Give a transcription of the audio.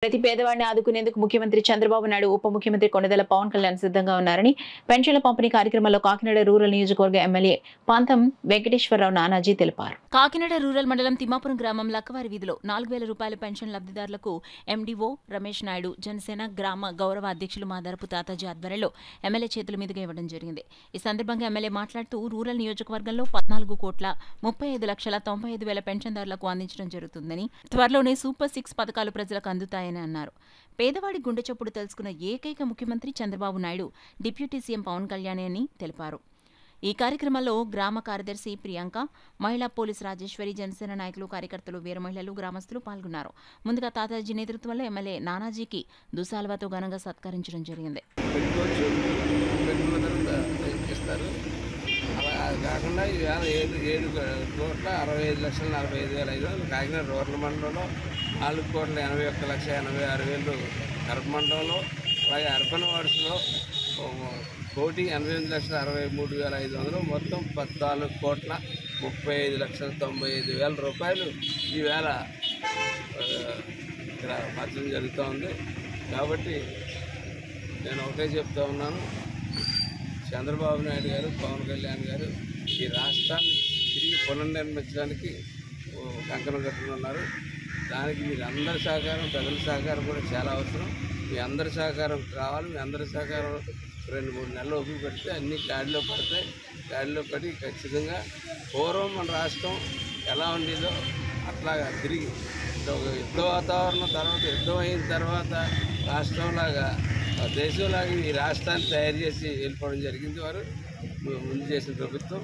ప్రతి పేదవాడిని ఆదుకునేందుకు ముఖ్యమంత్రి చంద్రబాబు నాయుడు ఉప ముఖ్యమంత్రి కొండదల పవన్ కళ్యాణ్ సిద్ధంగా ఉన్నారని పెన్షన్ల పంపిణీ కార్యక్రమంలో కాకినాడ రూరల్ నియోజకవర్గ ఎమ్మెల్యే పంతం వెంకటేశ్వరరావు నానాజీ తెలిపారు. కాకినాడ రూరల్ మండలం తిమ్మాపురం గ్రామం లక్కవారి వీధిలో 4000 రూపాయల పెన్షన్ లబ్ధిదారులకు ఎండీఓ రమేష్ నాయుడు జనసేన గ్రామ గౌరవ అధ్యక్షులు మాదారపు తాతాజీ ఆధ్వర్యంలో ఎమ్మెల్యే చేతుల మీదుగా ఇవ్వడం జరిగింది. ఈ సందర్భంగా ఎమ్మెల్యే మాట్లాడుతూ రూరల్ నియోజకవర్గంలో 14,35,95,000 పెన్షన్దారులకు అందించడం జరుగుతుందని, త్వరలోనే సూపర్ 6 పథకాలు ప్రజలకు అందుతాయని అన్నారు. పేదవాడి గుండె చప్పుడు తెలుసుకున్న ఏకైక ముఖ్యమంత్రి చంద్రబాబు నాయుడు డిప్యూటీ సీఎం పవన్ కళ్యాణ్ అని తెలిపారు. ఈ కార్యక్రమంలో గ్రామ కార్యదర్శి ప్రియాంక, మహిళా పోలీస్ రాజేశ్వరి, జనసేన నాయకులు, కార్యకర్తలు, వీర మహిళలు, గ్రామస్తులు పాల్గొన్నారు. ముందుగా తాతాజీ నేతృత్వంలో ఎమ్మెల్యే నానాజీకి దుసాల్వాతో ఘనంగా సత్కరించడం జరిగింది. కాకుండా ఈవేళ 7,65,45,500 కాకినాడ రూరల్ మండలంలో, 4,81,86,000 అర్బన్ మండలంలో, అలాగే అర్బన్ వార్డ్స్లో 1,88,63,500 మొత్తం 14,35,95,000 రూపాయలు ఈవేళ ఇక్కడ మార్చడం జరుగుతూ ఉంది. కాబట్టి నేను ఒకటే చెప్తా ఉన్నాను, చంద్రబాబు నాయుడు గారు, పవన్ కళ్యాణ్ గారు ఈ రాష్ట్రాన్ని తిరిగి పునర్నిర్మించడానికి కంకణం కట్టుకున్నారు. దానికి మీరు అందరి సహకారం, ప్రజల సహకారం కూడా చాలా అవసరం. మీ అందరి సహకారం కావాలి. మీ అందరి సహకారం 2-3 నెలలు ఓపిక పెడితే అన్నీ గాడిలో పడతాయి. గాడిలో పడి ఖచ్చితంగా పూర్వం మన రాష్ట్రం ఎలా ఉండేదో అట్లాగా తిరిగి ఒక యుద్ధ వాతావరణం తర్వాత, యుద్ధం అయిన తర్వాత రాష్ట్రంలాగా, దేశంలాగా ఈ రాష్ట్రాన్ని తయారు చేసి వెళ్ళిపోవడం జరిగింది వారు ముందు చేసిన ప్రభుత్వం.